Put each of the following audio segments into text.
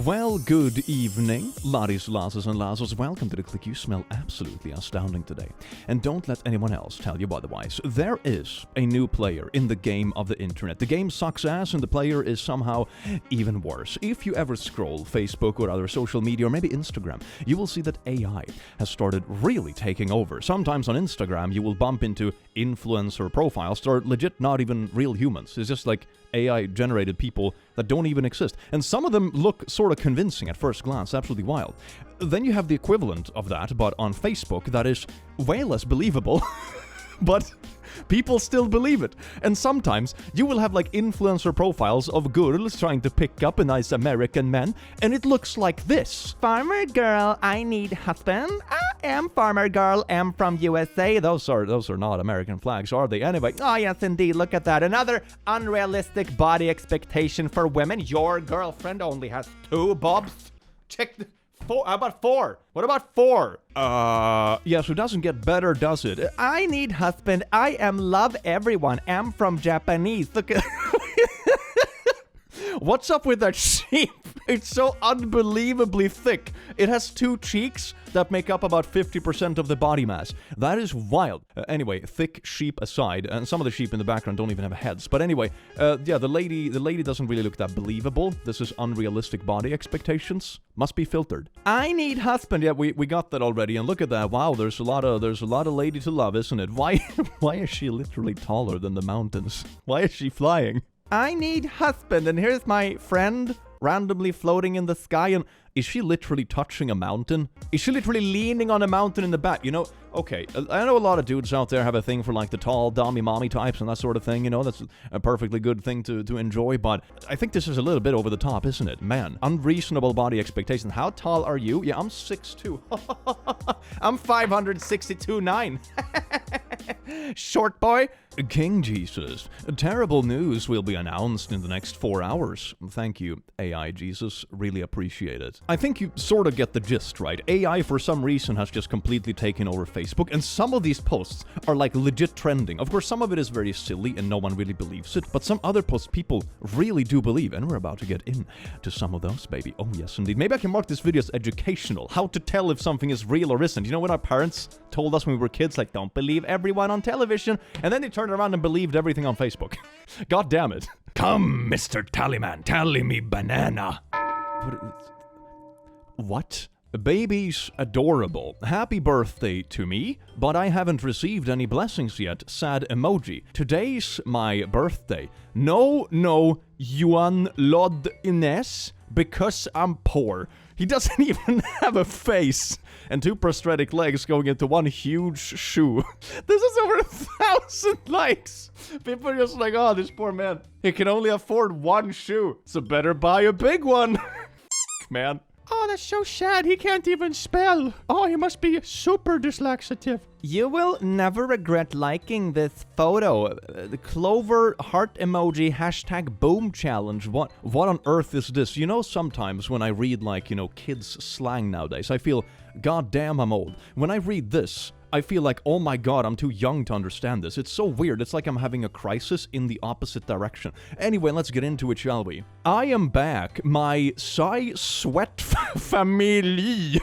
Well, good evening, laddies, lasses, and lasses. Welcome to the click. You smell absolutely astounding today. And don't let anyone else tell you otherwise. There is a new player in the game of the internet. The game sucks ass and the player is somehow even worse. If you ever scroll Facebook or other social media, or maybe Instagram, you will see that AI has started really taking over. Sometimes on Instagram, you will bump into influencer profiles that are legit not even real humans. It's just like AI-generated people that don't even exist. And some of them look sort of convincing at first glance, absolutely wild. Then you have the equivalent of that, but on Facebook, that is way less believable. But people still believe it. And sometimes you will have like influencer profiles of girls trying to pick up a nice American man, and it looks like this. Farmer girl, I need husband. I am farmer girl, am from USA. Those are not American flags, are they? Anyway, oh yes indeed, look at that. Another unrealistic body expectation for women. Your girlfriend only has 2 bobs. Check the... 4. How about 4? What about 4? Yeah, so it doesn't get better, does it? I need husband. I am love everyone. Am from Japanese. Look at... What's up with that sheep? It's so unbelievably thick. It has 2 cheeks that make up about 50% of the body mass. That is wild. Anyway, thick sheep aside, and some of the sheep in the background don't even have heads. But anyway, yeah, the lady doesn't really look that believable. This is unrealistic body expectations. Must be filtered. I need husband. Yeah, we got that already. And look at that. Wow, there's a lot of lady to love, isn't it? Why is she literally taller than the mountains? Why is she flying? I need husband, and here's my friend randomly floating in the sky, and is she literally touching a mountain? Is she literally leaning on a mountain in the back? You know, okay, I know a lot of dudes out there have a thing for like the tall, dummy mommy types and that sort of thing, you know, that's a perfectly good thing to enjoy, but I think this is a little bit over the top, isn't it? Man, unreasonable body expectations. How tall are you? Yeah, I'm 6'2". I'm 562'9". Short boy. King Jesus. Terrible news will be announced in the next 4 hours. Thank you, AI Jesus. Really appreciate it. I think you sort of get the gist, right? AI, for some reason, has just completely taken over Facebook, and some of these posts are like legit trending. Of course, some of it is very silly and no one really believes it, but some other posts people really do believe, and we're about to get into some of those, baby. Oh, yes, indeed. Maybe I can mark this video as educational. How to tell if something is real or isn't. You know when our parents told us when we were kids, like, don't believe everyone on television, and then they turned around and believed everything on Facebook. God damn it. Come, Mr. Tallyman, tally me banana. What? Baby's adorable. Happy birthday to me, but I haven't received any blessings yet. Sad emoji. Today's my birthday. No, Yuan Lod Ines, because I'm poor. He doesn't even have a face. And 2 prosthetic legs going into 1 huge shoe. This is over 1,000 likes. People are just like, oh, this poor man. He can only afford 1 shoe. So better buy a big one. Man. Oh, that's so sad. He can't even spell. Oh, he must be super dyslexic. You will never regret liking this photo. The clover heart emoji hashtag boom challenge. What on earth is this? You know, sometimes when I read like, you know, kids slang nowadays, I feel, god damn, I'm old. When I read this, I feel like, oh my god, I'm too young to understand this. It's so weird. It's like I'm having a crisis in the opposite direction. Anyway, let's get into it, shall we? I am back, my Psy Sweat family.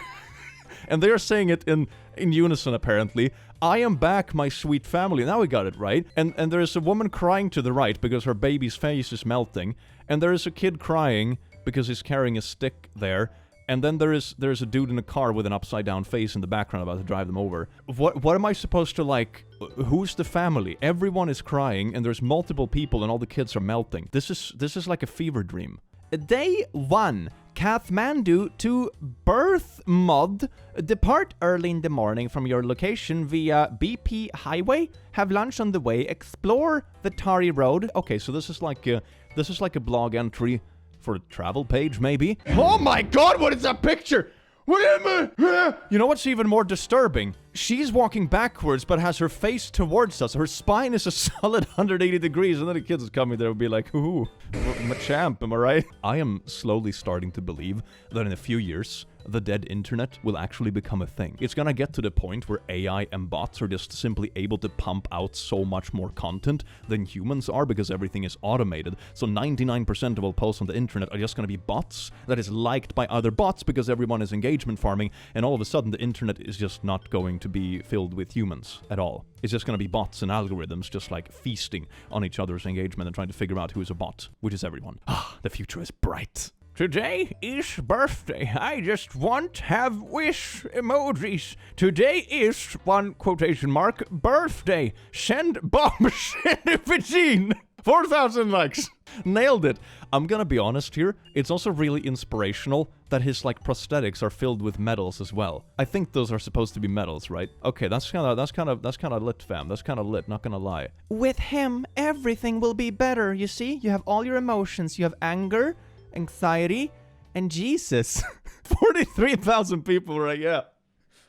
And they are saying it in unison, apparently. I am back, my sweet family. Now we got it right. And there is a woman crying to the right because her baby's face is melting. And there is a kid crying because he's carrying a stick there. And then there's a dude in a car with an upside-down face in the background about to drive them over. What am I supposed to like? Who's the family? Everyone is crying, and there's multiple people, and all the kids are melting. This is like a fever dream. Day 1. Kathmandu to Birth Mod. Depart early in the morning from your location via BP Highway. Have lunch on the way. Explore the Tari Road. Okay, so this is like a blog entry for a travel page, maybe. Oh my god, what is that picture? What am I? You know what's even more disturbing? she's walking backwards but has her face towards us. Her spine is a solid 180 degrees, and then the kids coming there will be like, ooh, I'm a champ, am I right? I am slowly starting to believe that in a few years, the dead internet will actually become a thing. It's gonna get to the point where AI and bots are just simply able to pump out so much more content than humans are because everything is automated. So 99% of all posts on the internet are just gonna be bots that is liked by other bots because everyone is engagement farming, and all of a sudden the internet is just not going to be filled with humans at all. It's just gonna be bots and algorithms just like feasting on each other's engagement and trying to figure out who is a bot, which is everyone. Ah, the future is bright. Today is birthday. I just want have wish emojis. Today is, one quotation mark, birthday. Send bombs in the machine. 4,000 likes. Nailed it. I'm gonna be honest here. It's also really inspirational that his like prosthetics are filled with medals as well. I think those are supposed to be medals, right? Okay, that's kind of lit, fam. That's kind of lit, not gonna lie. With him, everything will be better. You see, you have all your emotions. You have anger, anxiety, and Jesus. 43,000 people were like, yeah,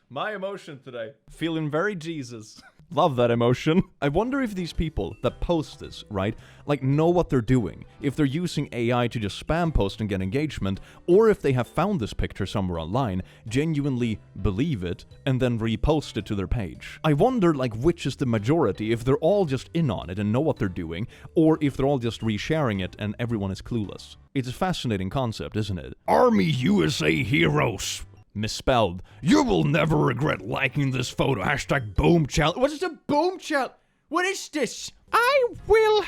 my emotion today. Feeling very Jesus. Love that emotion. I wonder if these people that post this, right, like know what they're doing. If they're using AI to just spam post and get engagement, or if they have found this picture somewhere online, genuinely believe it, and then repost it to their page. I wonder, like, which is the majority, if they're all just in on it and know what they're doing, or if they're all just resharing it and everyone is clueless. It's a fascinating concept, isn't it? Army USA heroes. Misspelled. You will never regret liking this photo. Hashtag boom challenge. What is a boom challenge? What is this? I will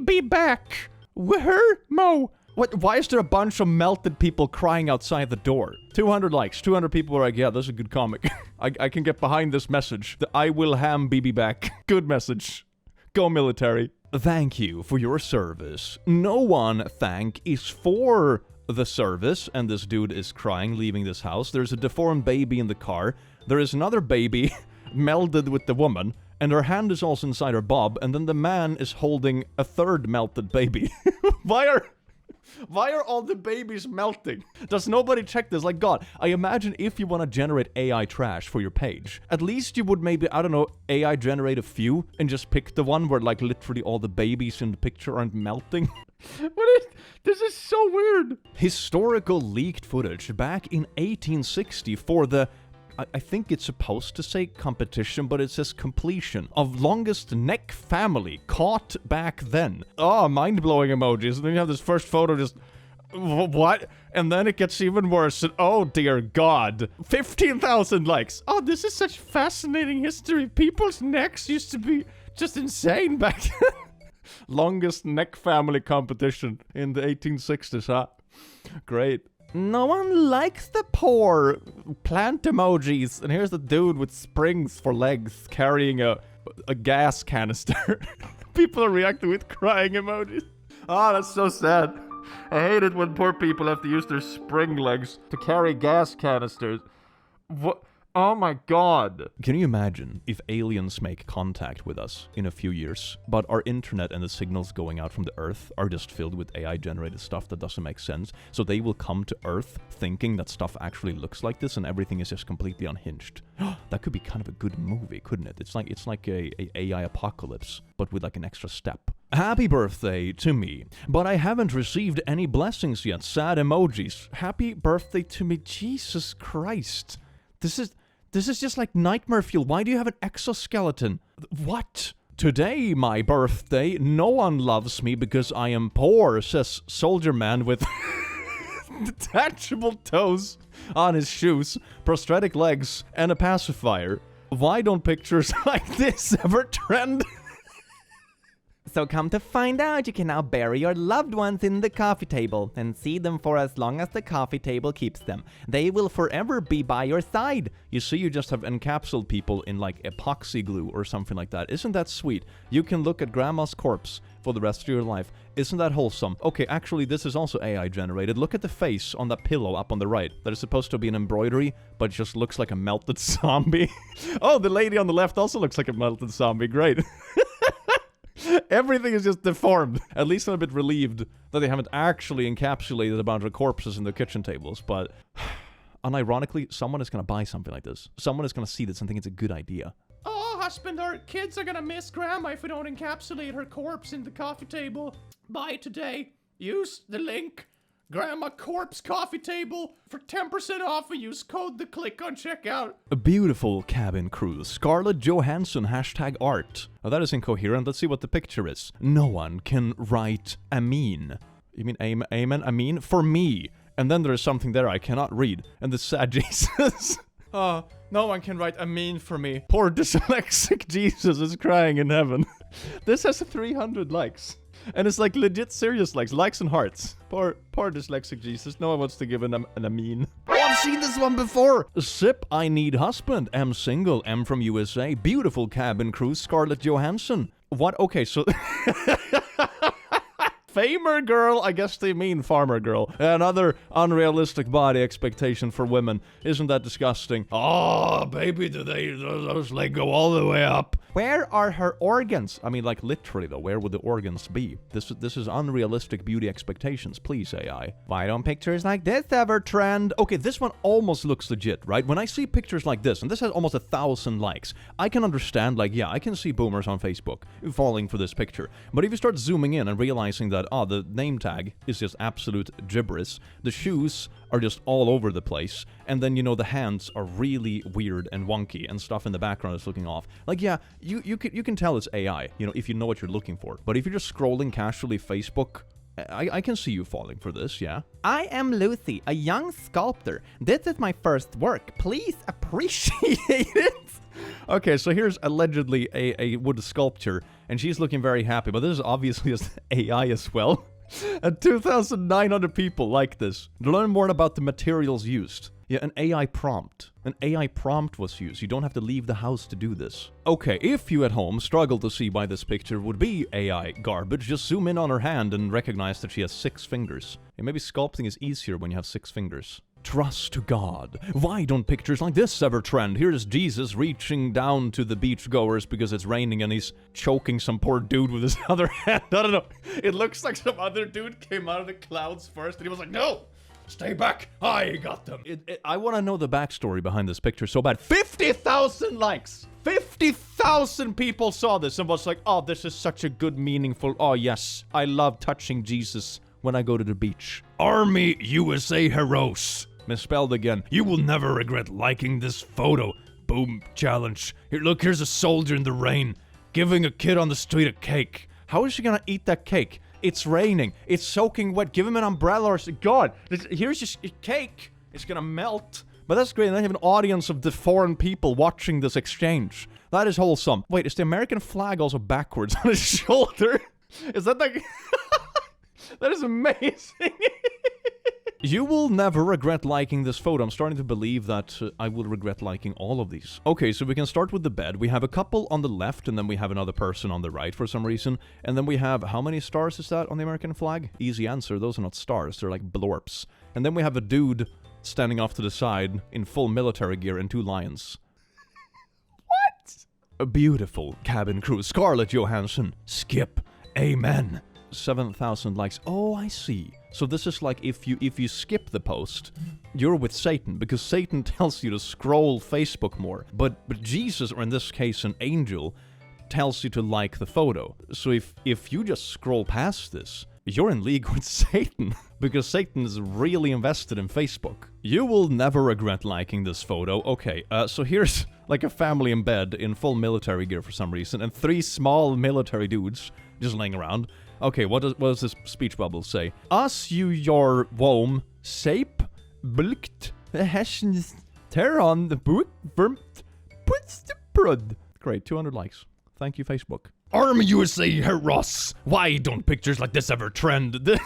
be back. Where Mo? What? Why is there a bunch of melted people crying outside the door? 200 likes. 200 people are like, yeah, that's a good comic. I can get behind this message. The I will be back. Good message. Go military. Thank you for your service. No one thank is for the service, and this dude is crying, leaving this house. There's a deformed baby in the car. There is another baby melded with the woman, and her hand is also inside her bob, and then the man is holding a third melted baby. Why are all the babies melting? Does nobody check this? Like, God, I imagine if you want to generate AI trash for your page, at least you would maybe, I don't know, AI generate a few and just pick the one where, like, literally all the babies in the picture aren't melting. This is so weird. Historical leaked footage back in 1860 for the, I think it's supposed to say competition, but it says completion of longest neck family caught back then. Oh, mind-blowing emojis. And then you have this first photo just, what? And then it gets even worse. And oh, dear God. 15,000 likes. Oh, this is such fascinating history. People's necks used to be just insane back then. Longest neck family competition in the 1860s, huh? Great. No one likes the poor. Plant emojis. And here's the dude with springs for legs carrying a gas canister. People are reacting with crying emojis. Oh, that's so sad. I hate it when poor people have to use their spring legs to carry gas canisters. What? Oh my God. Can you imagine if aliens make contact with us in a few years, but our internet and the signals going out from the Earth are just filled with AI-generated stuff that doesn't make sense? So they will come to Earth thinking that stuff actually looks like this and everything is just completely unhinged. That could be kind of a good movie, couldn't it? It's like a AI apocalypse, but with like an extra step. Happy birthday to me, but I haven't received any blessings yet. Sad emojis. Happy birthday to me. Jesus Christ. This is just like nightmare fuel. Why do you have an exoskeleton? What? Today, my birthday, no one loves me because I am poor, says Soldier Man with detachable toes on his shoes, prosthetic legs, and a pacifier. Why don't pictures like this ever trend? So come to find out, you can now bury your loved ones in the coffee table and see them for as long as the coffee table keeps them. They will forever be by your side. You see, you just have encapsulated people in like epoxy glue or something like that. Isn't that sweet? You can look at grandma's corpse for the rest of your life. Isn't that wholesome? Okay, actually, this is also AI generated. Look at the face on that pillow up on the right. That is supposed to be an embroidery, but it just looks like a melted zombie. Oh, the lady on the left also looks like a melted zombie. Great. Everything is just deformed. At least I'm a bit relieved that they haven't actually encapsulated a bunch of corpses in the kitchen tables, but unironically, someone is gonna buy something like this. Someone is gonna see this and think it's a good idea. Oh, husband, our kids are gonna miss Grandma if we don't encapsulate her corpse in the coffee table. Buy it today. Use the link, Grandma Corpse Coffee Table, for 10% off and use code THECLICK on checkout. A beautiful cabin crew. Scarlett Johansson #art. Oh, that is incoherent. Let's see what the picture is. No one can write Amen. You mean amen? Amen? For me. And then there is something there I cannot read. And the sad Jesus. No one can write Amen for me. Poor dyslexic Jesus is crying in heaven. This has 300 likes. And it's like legit serious likes and hearts. Poor dyslexic Jesus. No one wants to give an Amen. Oh, I've seen this one before. Sip, I need husband. M single. M from USA. Beautiful cabin crew. Scarlett Johansson. What? Okay, so... Famer girl, I guess they mean farmer girl. Another unrealistic body expectation for women. Isn't that disgusting? Oh, baby, do those legs go all the way up? Where are her organs? I mean, like, literally, though, where would the organs be? This is unrealistic beauty expectations. Please, AI. Why don't pictures like this ever trend? Okay, this one almost looks legit, right? When I see pictures like this, and this has almost 1,000 likes, I can understand, like, yeah, I can see boomers on Facebook falling for this picture. But if you start zooming in and realizing that, the name tag is just absolute gibberish, the shoes are just all over the place, and then, the hands are really weird and wonky, and stuff in the background is looking off. Like, yeah, you can tell it's AI, if you know what you're looking for. But if you're just scrolling casually Facebook, I can see you falling for this, yeah? I am Lucy, a young sculptor. This is my first work. Please appreciate it. Okay, so here's allegedly a wood sculpture, and she's looking very happy, but this is obviously just AI as well. And 2,900 people like this. To learn more about the materials used. Yeah, an AI prompt. An AI prompt was used. You don't have to leave the house to do this. Okay, if you at home struggle to see why this picture would be AI garbage, just zoom in on her hand and recognize that she has 6 fingers. And maybe sculpting is easier when you have 6 fingers. Trust to God. Why don't pictures like this ever trend? Here's Jesus reaching down to the beachgoers because it's raining and he's choking some poor dude with his other hand. I don't know. It looks like some other dude came out of the clouds first and he was like, no! Stay back! I got them! I want to know the backstory behind this picture so bad. 50,000 likes! 50,000 people saw this and was like, oh, this is such a good, meaningful... Oh, yes. I love touching Jesus when I go to the beach. Army USA Heroes. Misspelled again. You will never regret liking this photo. Boom. Challenge. Here, look, here's a soldier in the rain giving a kid on the street a cake. How is she gonna eat that cake? It's raining. It's soaking wet. Give him an umbrella or something. God, here's just a cake. It's gonna melt. But that's great. And I have an audience of the foreign people watching this exchange. That is wholesome. Wait, is the American flag also backwards on his shoulder? Is that like... That is amazing. You will never regret liking this photo. I'm starting to believe that I will regret liking all of these. Okay, so we can start with the bed. We have a couple on the left, and then we have another person on the right for some reason. And then we have, how many stars is that on the American flag? Easy answer, those are not stars, they're like blorps. And then we have a dude standing off to the side in full military gear and 2 lions. What? A beautiful cabin crew. Scarlett Johansson. Skip. Amen. 7,000 likes. Oh, I see. So this is like if you skip the post, you're with Satan, because Satan tells you to scroll Facebook more. But Jesus, or in this case an angel, tells you to like the photo. So if you just scroll past this, you're in league with Satan, because Satan is really invested in Facebook. You will never regret liking this photo. Okay, so here's like a family in bed in full military gear for some reason, and 3 small military dudes just laying around. Okay, what does this speech bubble say? As you your wom sape bulkt hashens teron the book vermt puts the prud. Great, 200 likes. Thank you, Facebook. Army USA Heroes. Why don't pictures like this ever trend?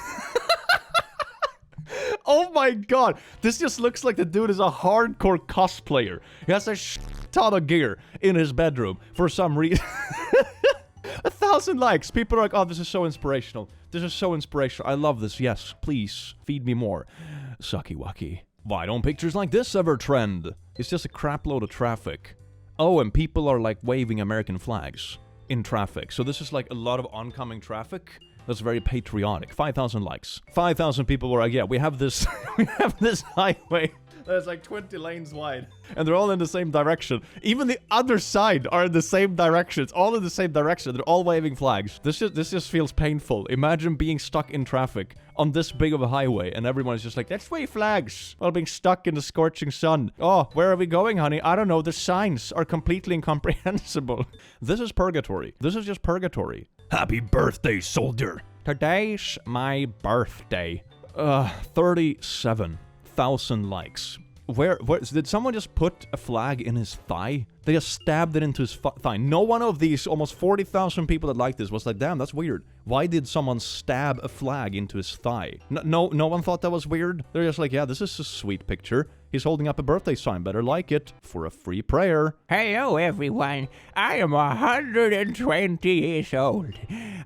Oh my god, this just looks like the dude is a hardcore cosplayer. He has a ton of gear in his bedroom for some reason. 1,000 likes. People are like, oh, this is so inspirational. This is so inspirational. I love this. Yes, please, feed me more. Sucky wucky. Why don't pictures like this ever trend? It's just a crap load of traffic. Oh, and people are like waving American flags in traffic. So this is like a lot of oncoming traffic. That's very patriotic. 5,000 likes. 5,000 people were like, yeah, we have this, we have this highway There's like 20 lanes wide. And they're all in the same direction. Even the other side are in the same direction. It's all in the same direction. They're all waving flags. This just feels painful. Imagine being stuck in traffic on this big of a highway and everyone is just like, let's wave flags while being stuck in the scorching sun. Oh, where are we going, honey? I don't know. The signs are completely incomprehensible. This is purgatory. This is just purgatory. Happy birthday, soldier. Today's my birthday. 37,000 likes. Where did someone just put a flag in his thigh? They just stabbed it into his thigh. No one of these almost 40,000 people that liked this was like, damn, that's weird. Why did someone stab a flag into his thigh? No one thought that was weird. They're just like, yeah, this is a sweet picture. He's holding up a birthday sign. Better like it for a free prayer. Hello, everyone. I am 120 years old.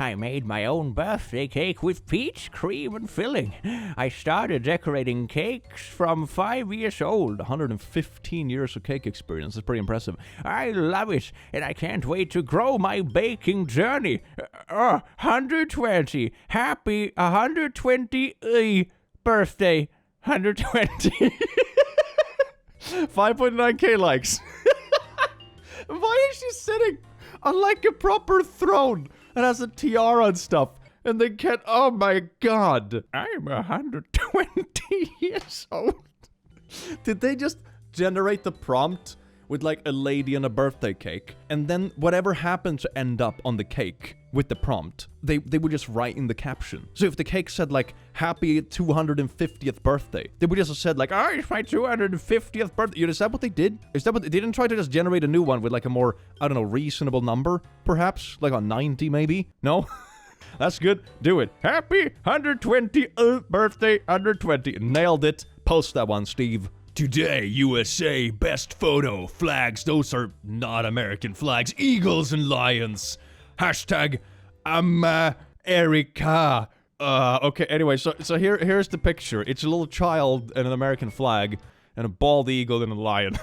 I made my own birthday cake with peach cream and filling. I started decorating cakes from 5 years old. 115 years of cake experience. That's pretty impressive. I love it, and I can't wait to grow my baking journey. 120. Happy 120 birthday. 120. 5.9k likes. Why is she sitting on like a proper throne and has a tiara and stuff? And they can't. Oh my god. I'm 120 years old. Did they just generate the prompt with like a lady and a birthday cake? And then whatever happened to end up on the cake with the prompt, they would just write in the caption. So if the cake said like, happy 250th birthday, they would just have said like, oh, it's my 250th birthday. Is that what they did? Is that what they didn't try to just generate a new one with like a more, I don't know, reasonable number? Perhaps? Like on 90 maybe? No? That's good. Do it. Happy 120th birthday 120. Nailed it. Post that one, Steve. Today, USA, best photo, flags, those are not American flags, eagles and lions. Hashtag, Erica. Okay, anyway, so here's the picture. It's a little child and an American flag, and a bald eagle and a lion.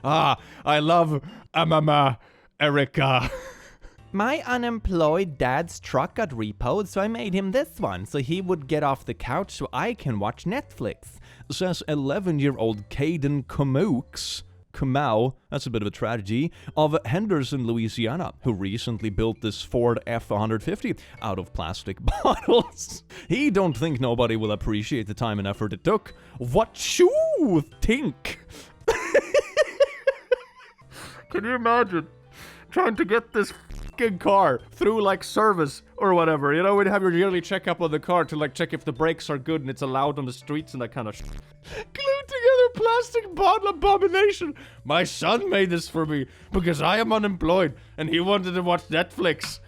I love, Erica. My unemployed dad's truck got repoed, so I made him this one, so he would get off the couch so I can watch Netflix. Says 11-year-old Caden Kamau, that's a bit of a tragedy, of Henderson, Louisiana, who recently built this Ford F-150 out of plastic bottles. He don't think nobody will appreciate the time and effort it took. What you think? Can you imagine trying to get this fucking car through like service or whatever? You know, we'd have your yearly checkup on the car to like check if the brakes are good and it's allowed on the streets and that kind of shit. Glued together plastic bottle abomination. My son made this for me because I am unemployed and he wanted to watch Netflix.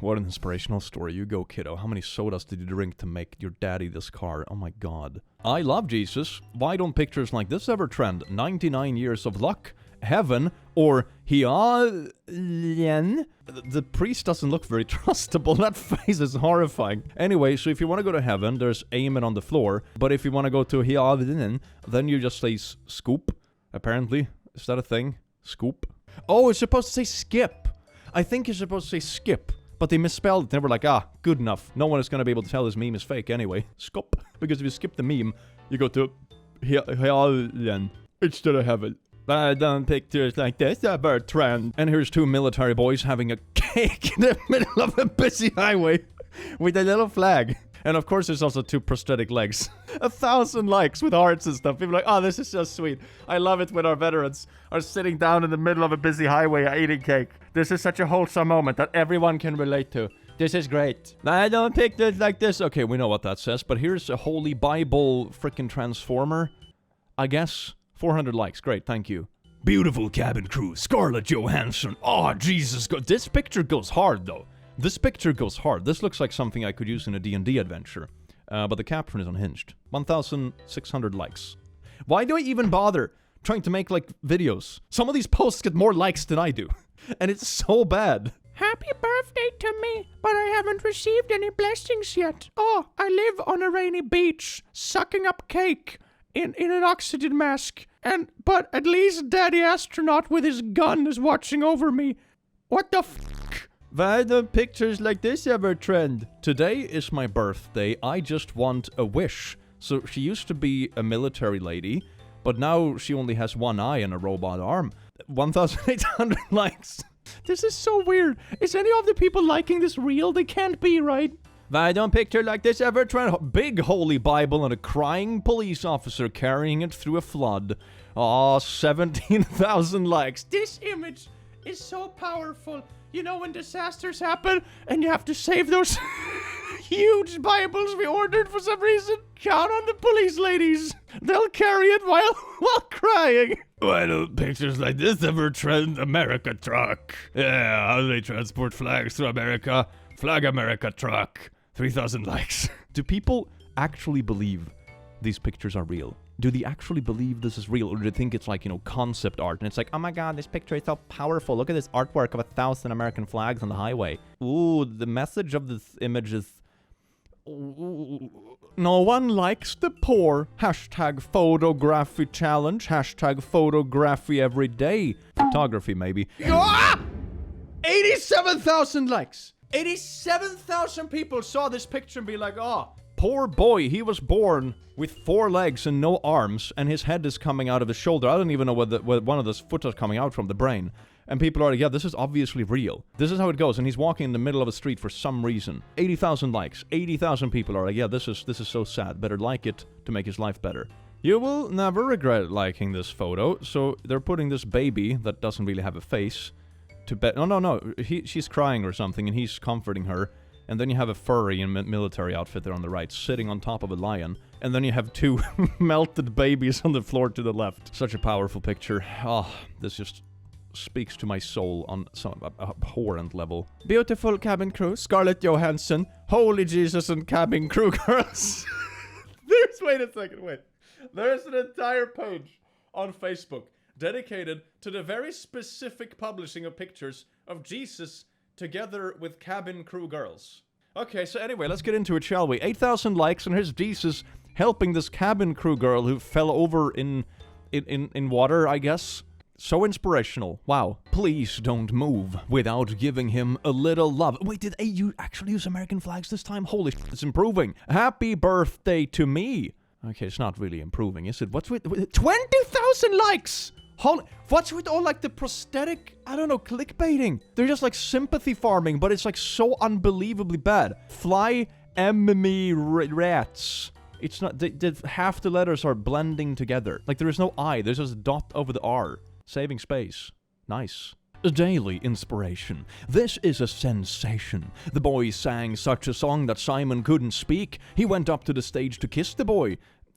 What an inspirational story. You go, kiddo. How many sodas did you drink to make your daddy this car? Oh my god. I love Jesus. Why don't pictures like this ever trend? 99 years of luck, heaven, or Hialien? The priest doesn't look very trustable. That face is horrifying. Anyway, so if you want to go to heaven, there's amen on the floor. But if you want to go to Hialien, then you just say scoop, apparently. Is that a thing? Scoop? Oh, it's supposed to say skip. I think it's supposed to say skip. But they misspelled it. They were like, good enough. No one is going to be able to tell this meme is fake anyway. Skop. Because if you skip the meme, you go to Hialien instead of heaven. I don't pictures like this ever trend. And here's two military boys having a cake in the middle of a busy highway with a little flag. And of course, there's also two prosthetic legs. 1,000 likes with hearts and stuff. People are like, oh, this is so sweet. I love it when our veterans are sitting down in the middle of a busy highway eating cake. This is such a wholesome moment that everyone can relate to. This is great. I don't pick this like this. Okay, we know what that says, but here's a Holy Bible frickin' transformer. I guess 400 likes. Great, thank you. Beautiful cabin crew. Scarlett Johansson. Oh, Jesus. This picture goes hard, though. This picture goes hard. This looks like something I could use in a D&D adventure. But the caption is unhinged. 1,600 likes. Why do I even bother trying to make, like, videos? Some of these posts get more likes than I do. And it's so bad. Happy birthday to me, but I haven't received any blessings yet. Oh, I live on a rainy beach, sucking up cake in an oxygen mask. But at least Daddy Astronaut with his gun is watching over me. What the f***? Why don't pictures like this ever trend? Today is my birthday. I just want a wish. So she used to be a military lady, but now she only has one eye and a robot arm. 1,800 likes. This is so weird. Is any of the people liking this real? They can't be, right? Why don't picture like this ever trend? Big holy Bible and a crying police officer carrying it through a flood. Aw, 17,000 likes. This image is so powerful. You know when disasters happen and you have to save those huge Bibles we ordered for some reason? Count on the police ladies. They'll carry it while crying. Why don't pictures like this ever trend America truck? Yeah, how do they transport flags through America? Flag America truck. 3,000 likes. Do people actually believe these pictures are real? Do they actually believe this is real? Or do they think it's like, concept art? And it's like, oh my god, this picture is so powerful. Look at this artwork of 1,000 American flags on the highway. Ooh, the message of this image is... No one likes the poor. Hashtag photography challenge. Hashtag photography every day. Photography, maybe. 87,000 likes. 87,000 people saw this picture and be like, oh, Poor boy, he was born with 4 legs and no arms, and his head is coming out of his shoulder. I don't even know where one of those foot is coming out from, the brain. And people are like, yeah, this is obviously real. This is how it goes. And he's walking in the middle of a street for some reason. 80,000 likes. 80,000 people are like, yeah, this is so sad. Better like it to make his life better. You will never regret liking this photo. So they're putting this baby that doesn't really have a face to bed. No. She's crying or something, and he's comforting her. And then you have a furry in military outfit there on the right, sitting on top of a lion. And then you have 2 melted babies on the floor to the left. Such a powerful picture. Oh, this just speaks to my soul on some abhorrent level. Beautiful cabin crew, Scarlett Johansson, Holy Jesus and cabin crew girls. Wait a second. There's an entire page on Facebook dedicated to the very specific publishing of pictures of Jesus together with cabin crew girls. Okay, so anyway, let's get into it, shall we? 8,000 likes, and here's Jesus helping this cabin crew girl who fell over in water, I guess. So inspirational. Wow. Please don't move without giving him a little love. Wait, did you actually use American flags this time? Holy shit, it's improving. Happy birthday to me. Okay, it's not really improving, is it? What's with 20,000 likes? What's with all, like, the prosthetic, I don't know, clickbaiting? They're just, like, sympathy farming, but it's, like, so unbelievably bad. Fly enemy rats. It's not, half the letters are blending together. Like, there is no I, there's just a dot over the R. Saving space. Nice. A daily inspiration. This is a sensation. The boy sang such a song that Simon couldn't speak. He went up to the stage to kiss the boy.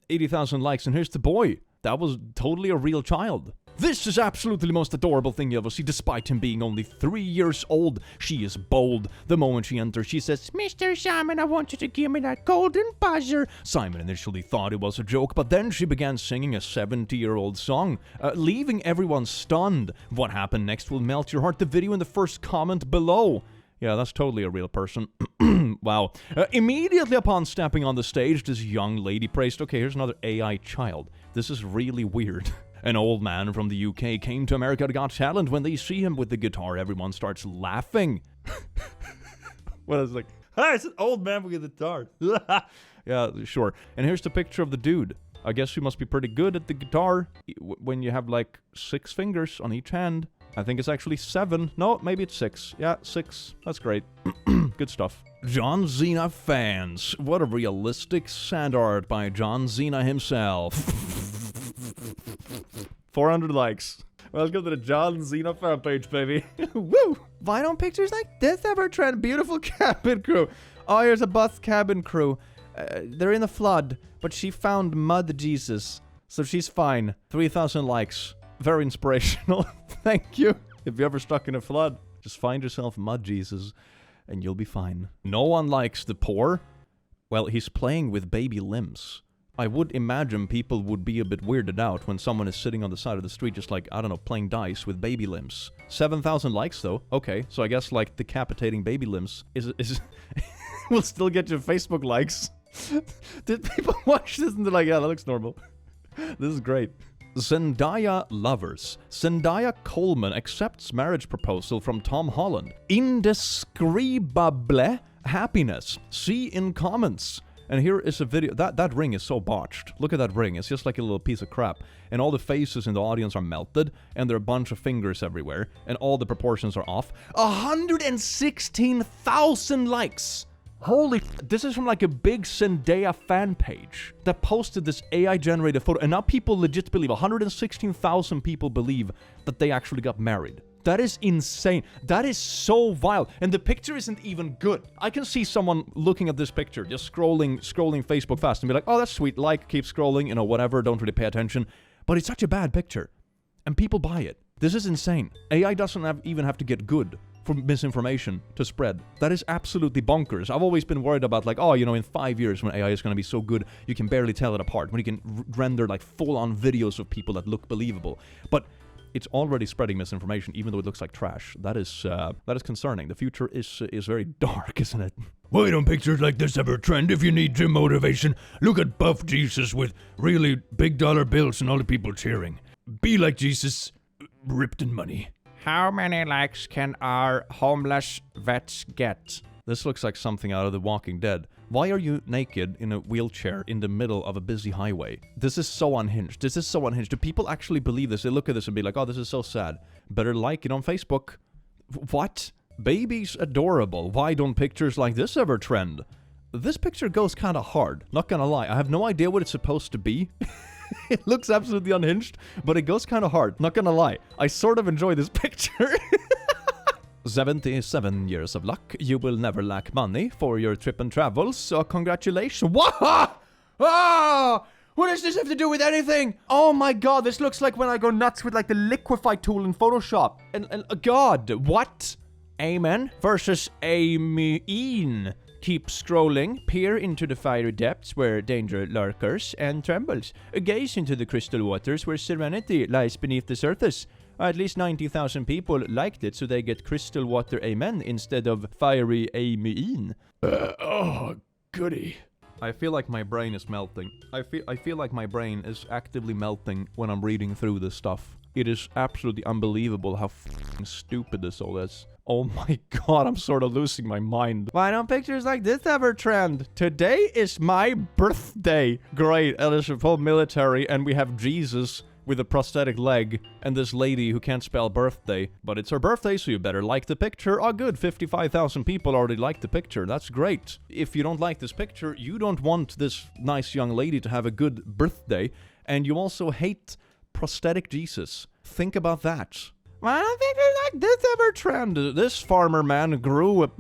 80,000 likes, and here's the boy. That was totally a real child. This is absolutely the most adorable thing you ever see, despite him being only 3 years old. She is bold. The moment she enters, she says, Mr. Simon, I want you to give me that golden buzzer. Simon initially thought it was a joke, but then she began singing a 70-year-old song, leaving everyone stunned. What happened next will melt your heart. The video in the first comment below. Yeah, that's totally a real person. Wow. Immediately upon stepping on the stage, this young lady praised, okay, here's another AI child. This is really weird. An old man from the UK came to America to Got Talent. When they see him with the guitar, everyone starts laughing. What is like, hi, it's an old man with a guitar. Yeah, sure. And here's the picture of the dude. I guess you must be pretty good at the guitar when you have like 6 fingers on each hand. I think it's actually 7. No, maybe it's 6. Yeah, 6. That's great. Good stuff. John Cena fans. What a realistic sand art by John Cena himself. 400 likes. Welcome to the John Cena fan page, baby. Woo! Why don't pictures like this ever trend? Beautiful cabin crew. Oh, here's a bus cabin crew. They're in the flood, but she found mud Jesus, so she's fine. 3,000 likes. Very inspirational. Thank you. If you're ever stuck in a flood, just find yourself mud Jesus, and you'll be fine. No one likes the poor. Well, he's playing with baby limbs. I would imagine people would be a bit weirded out when someone is sitting on the side of the street just like, I don't know, playing dice with baby limbs. 7,000 likes though. Okay, so I guess like decapitating baby limbs is will still get you Facebook likes. Did people watch this and they're like, yeah, that looks normal. This is great. Zendaya lovers. Zendaya Coleman accepts marriage proposal from Tom Holland. Indescribable happiness. See in comments. And here is a video. That ring is so botched. Look at that ring. It's just like a little piece of crap. And all the faces in the audience are melted, and there are a bunch of fingers everywhere, and all the proportions are off. 116,000 likes! Holy this is from like a big Zendaya fan page that posted this AI-generated photo, and now people legit believe, 116,000 people believe that they actually got married. That is insane. That is so vile. And the picture isn't even good. I can see someone looking at this picture, just scrolling Facebook fast and be like, oh, that's sweet, like, keep scrolling, you know, whatever, don't really pay attention. But it's such a bad picture. And people buy it. This is insane. AI doesn't even have to get good for misinformation to spread. That is absolutely bonkers. I've always been worried about like, oh, you know, in 5 years when AI is going to be so good, you can barely tell it apart, when you can render like full-on videos of people that look believable. But it's already spreading misinformation, even though it looks like trash. That is concerning. The future is very dark, isn't it? Why don't pictures like this ever trend? If you need gym motivation, look at buff Jesus with really big dollar bills and all the people cheering. Be like Jesus, ripped in money. How many likes can our homeless vets get? This looks like something out of The Walking Dead. Why are you naked in a wheelchair in the middle of a busy highway? This is so unhinged. This is so unhinged. Do people actually believe this? They look at this and be like, oh, this is so sad. Better like it on Facebook. What? Baby's adorable. Why don't pictures like this ever trend? This picture goes kind of hard. Not gonna lie. I have no idea what it's supposed to be. It looks absolutely unhinged, but it goes kind of hard. Not gonna lie. I sort of enjoy this picture. 77 years of luck. You will never lack money for your trip and travels, so congratulations. What? Ah! What does this have to do with anything? Oh my god, this looks like when I go nuts with like the liquify tool in Photoshop. And god, what? Amen versus Amen. Keep scrolling, peer into the fiery depths where danger lurkers and trembles. Gaze into the crystal waters where serenity lies beneath the surface. At least 90,000 people liked it, so they get crystal water amen instead of fiery amen. Oh, goody. I feel like my brain is melting. I feel like my brain is actively melting when I'm reading through this stuff. It is absolutely unbelievable how f***ing stupid this all is. Oh my god, I'm sort of losing my mind. Why don't pictures like this ever trend? Today is my birthday. Great, and it's full military, and we have Jesus with a prosthetic leg, and this lady who can't spell birthday. But it's her birthday, so you better like the picture. Oh good, 55,000 people already liked the picture. That's great. If you don't like this picture, you don't want this nice young lady to have a good birthday, and you also hate prosthetic Jesus. Think about that. Why don't pictures like this ever trend? This farmer man grew a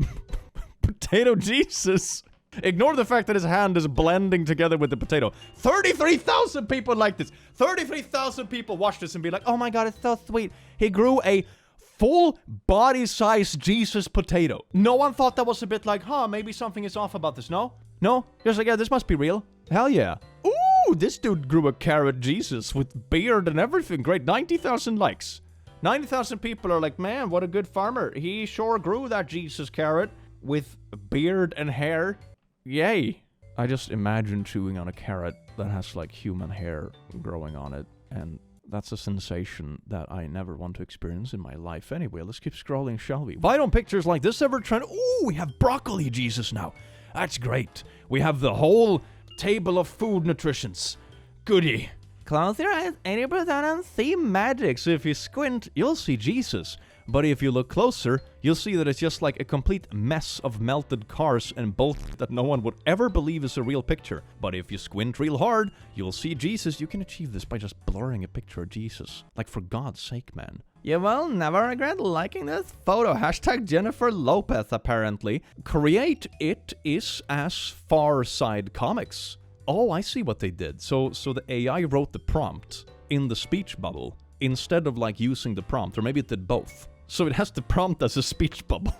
potato Jesus. Ignore the fact that his hand is blending together with the potato. 33,000 people like this. 33,000 people watch this and be like, oh my god, it's so sweet. He grew a full body-sized Jesus potato. No one thought that was a bit like, huh, maybe something is off about this, no? No? Just like, yeah, this must be real. Hell yeah. Ooh, this dude grew a carrot Jesus with beard and everything. Great, 90,000 likes. 90,000 people are like, man, what a good farmer. He sure grew that Jesus carrot with beard and hair. Yay. I just imagine chewing on a carrot that has like human hair growing on it, and that's a sensation that I never want to experience in my life. Anyway, let's keep scrolling, shall we? Why don't pictures like this ever trend? Ooh, we have broccoli Jesus now. That's great. We have the whole table of food nutritions. Goody. Close your eyes, 80% and see magic. So if you squint, you'll see Jesus. But if you look closer, you'll see that it's just like a complete mess of melted cars and bolts that no one would ever believe is a real picture. But if you squint real hard, you'll see Jesus. You can achieve this by just blurring a picture of Jesus. Like, for God's sake, man. You will never regret liking this photo. Hashtag Jennifer Lopez, apparently. Create it is as Far Side Comics. Oh, I see what they did. So the AI wrote the prompt in the speech bubble instead of like using the prompt, or maybe it did both. So it has the prompt as a speech bubble.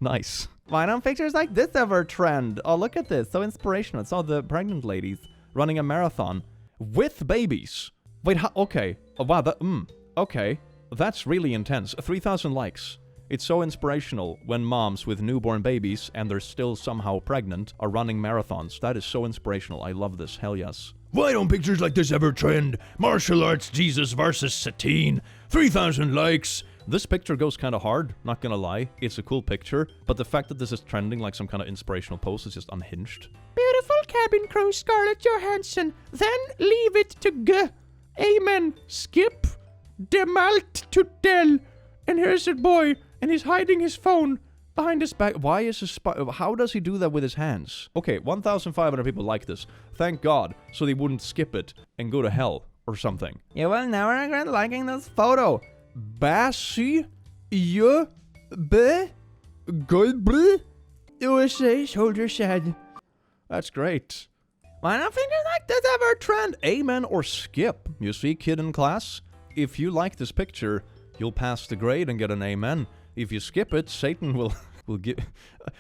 Nice. Why don't pictures like this ever trend? Oh, look at this. So inspirational. It's all the pregnant ladies running a marathon with babies. Wait, okay. Oh, wow. Okay. That's really intense. 3,000 likes. It's so inspirational when moms with newborn babies, and they're still somehow pregnant, are running marathons. That is so inspirational. I love this. Hell yes. Why don't pictures like this ever trend? Martial arts Jesus versus Satine. 3,000 likes. This picture goes kind of hard, not gonna lie. It's a cool picture, but the fact that this is trending like some kind of inspirational post is just unhinged. Beautiful cabin crew Scarlett Johansson. Then leave it to G. Amen. Skip. Demalt to Del. And here's a boy, and he's hiding his phone behind his back. Why is his how does he do that with his hands? Okay, 1,500 people like this. Thank God. So they wouldn't skip it and go to hell or something. You will never regret liking this photo. Bassi, je, be, goldblue, USA soldier said. That's great. I don't think you like Does ever trend amen or skip? You see, kid in class? If you like this picture, you'll pass the grade and get an amen. If you skip it, Satan will give...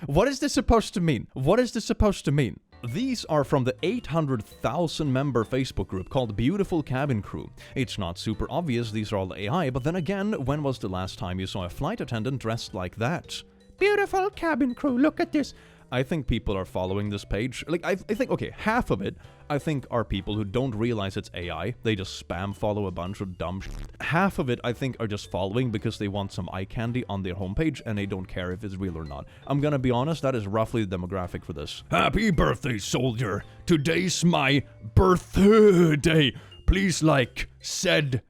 What is this supposed to mean? What is this supposed to mean? These are from the 800,000 member Facebook group called Beautiful Cabin Crew. It's not super obvious these are all AI, but then again, when was the last time you saw a flight attendant dressed like that? Beautiful cabin crew, look at this. I think people are following this page. Like, I think, okay, half of it, I think, are people who don't realize it's AI. They just spam follow a bunch of dumb shit. Half of it, I think, are just following because they want some eye candy on their homepage and they don't care if it's real or not. I'm gonna be honest, that is roughly the demographic for this. Happy birthday, soldier. Today's my birthday. Please said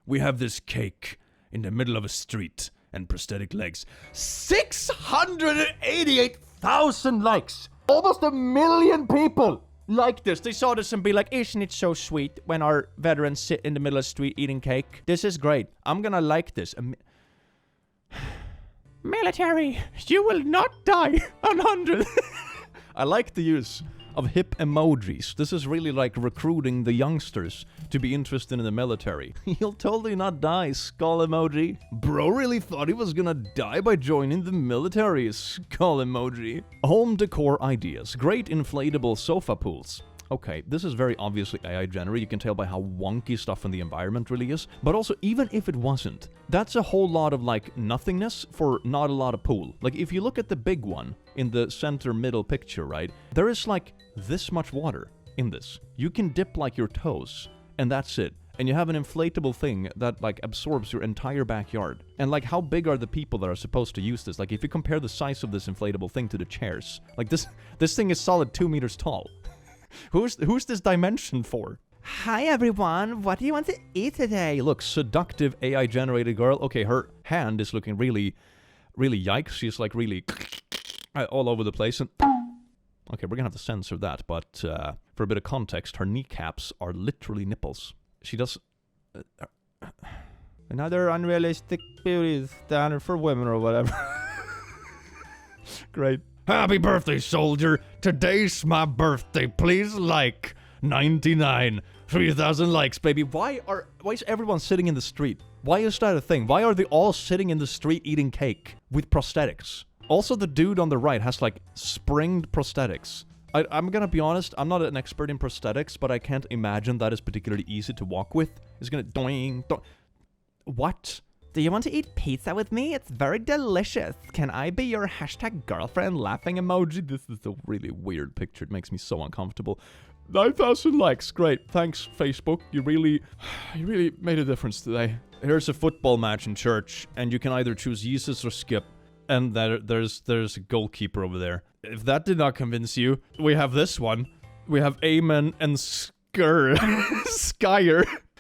we have this cake in the middle of a street and prosthetic legs. 688,000 likes. Almost 1 million people like this. They saw this and be like, isn't it so sweet when our veterans sit in the middle of the street eating cake? This is great. I'm gonna like this. Military, you will not die. 100. I like the use of hip emojis. This is really like recruiting the youngsters to be interested in the military. He'll totally not die, skull emoji. Bro really thought he was gonna die by joining the military, skull emoji. Home decor ideas. Great inflatable sofa pools. Okay, this is very obviously AI generated. You can tell by how wonky stuff in the environment really is. But also, even if it wasn't, that's a whole lot of like nothingness for not a lot of pool. Like if you look at the big one in the center middle picture, right? There is like this much water in this. You can dip like your toes and that's it. And you have an inflatable thing that like absorbs your entire backyard. And like how big are the people that are supposed to use this? Like if you compare the size of this inflatable thing to the chairs, like this thing is solid 2 meters tall. Who's this dimension for? Hi everyone, what do you want to eat today? Look, seductive AI generated girl. Okay, her hand is looking really, really yikes. She's like really all over the place. And okay, we're gonna have to censor that, but for a bit of context, her kneecaps are literally nipples. She does... Another unrealistic beauty standard for women or whatever. Great. Happy birthday, soldier. Today's my birthday. Please 99. 3,000 likes, baby. Why is everyone sitting in the street? Why is that a thing? Why are they all sitting in the street eating cake with prosthetics? Also, the dude on the right has like springed prosthetics. I'm gonna be honest, I'm not an expert in prosthetics, but I can't imagine that is particularly easy to walk with. It's gonna doing. What? Do you want to eat pizza with me? It's very delicious. Can I be your hashtag girlfriend laughing emoji? This is a really weird picture. It makes me so uncomfortable. 9,000 likes. Great. Thanks, Facebook. You really made a difference today. Here's a football match in church, and you can either choose Jesus or skip. And there's a goalkeeper over there. If that did not convince you, we have this one. We have Amen and Skyer.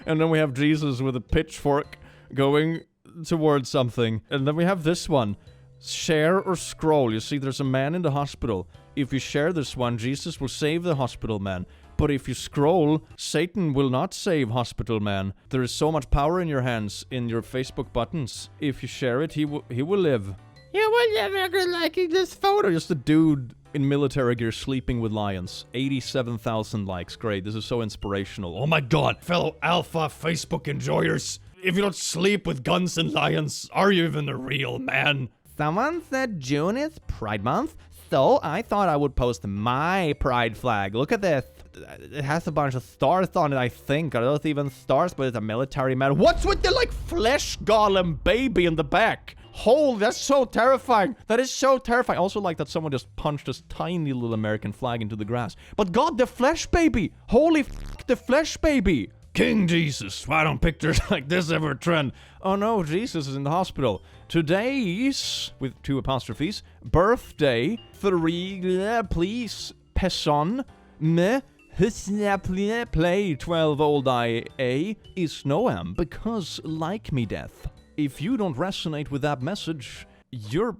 And then we have Jesus with a pitchfork going towards something. And then we have this one. Share or scroll. You see, there's a man in the hospital. If you share this one, Jesus will save the hospital man. But if you scroll, Satan will not save hospital man. There is so much power in your hands, in your Facebook buttons. If you share it, he will live. You will never liking this photo. Just a dude in military gear sleeping with lions. 87,000 likes. Great. This is so inspirational. Oh my god, fellow alpha Facebook enjoyers. If you don't sleep with guns and lions, are you even a real man? Someone said June is Pride Month, so I thought I would post my pride flag. Look at this. It has a bunch of stars on it, I think. Are those even stars? But it's a military medal. What's with the, flesh golem baby in the back? Holy, that's so terrifying. That is so terrifying. I also like that someone just punched this tiny little American flag into the grass. But God, the flesh baby. Holy the flesh baby. King Jesus, why don't pictures like this ever trend? Oh no, Jesus is in the hospital. Today's, with 2 apostrophes, birthday, 3, please, person me play 12-old IA is Noam because like me death. If you don't resonate with that message, you're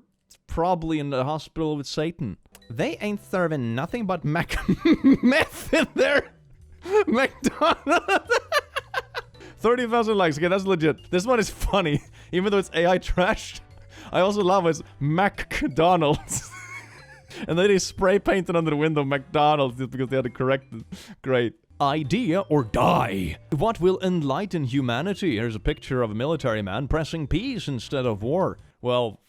probably in the hospital with Satan. They ain't serving nothing but meth in there. McDonald's. 30,000 likes. Okay, that's legit. This one is funny, even though it's AI trash. I also love it's McDonald's. And then they spray painted under the window McDonald's just because they had to correct it. Great. Idea or die. What will enlighten humanity? Here's a picture of a military man pressing peace instead of war. Well,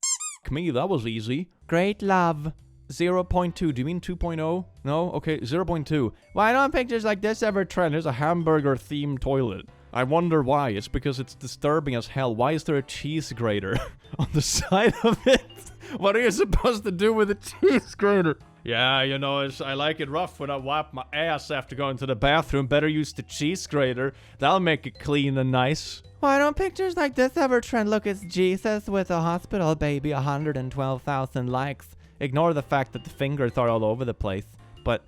f*** me, that was easy. Great love. 0.2. Do you mean 2.0? No? Okay, 0.2. Why don't pictures like this ever trend? Here's a hamburger-themed toilet. I wonder why. It's because it's disturbing as hell. Why is there a cheese grater on the side of it? What are you supposed to do with a cheese grater? Yeah, you know, I like it rough when I wipe my ass after going to the bathroom. Better use the cheese grater. That'll make it clean and nice. Why don't pictures like this ever trend? Look, it's Jesus with a hospital baby, 112,000 likes. Ignore the fact that the fingers are all over the place. But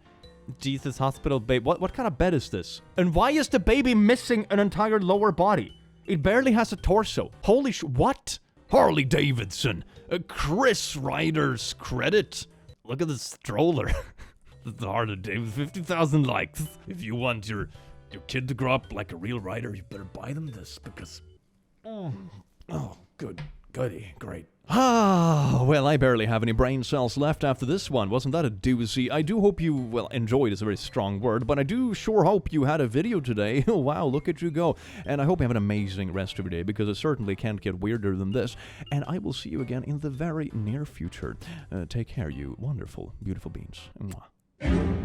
Jesus hospital baby, what kind of bed is this? And why is the baby missing an entire lower body? It barely has a torso. Holy what? Harley Davidson. Chris Ryder's credit. Look at the stroller. The Harley Davidson, 50,000 likes. If you want your kid to grow up like a real rider, you better buy them this because... Oh, goody, great. Ah, well, I barely have any brain cells left after this one. Wasn't that a doozy? I do hope you, well, enjoyed is a very strong word, but I do sure hope you had a video today. Wow, look at you go. And I hope you have an amazing rest of your day, because it certainly can't get weirder than this. And I will see you again in the very near future. Take care, you wonderful, beautiful beings. Mwah.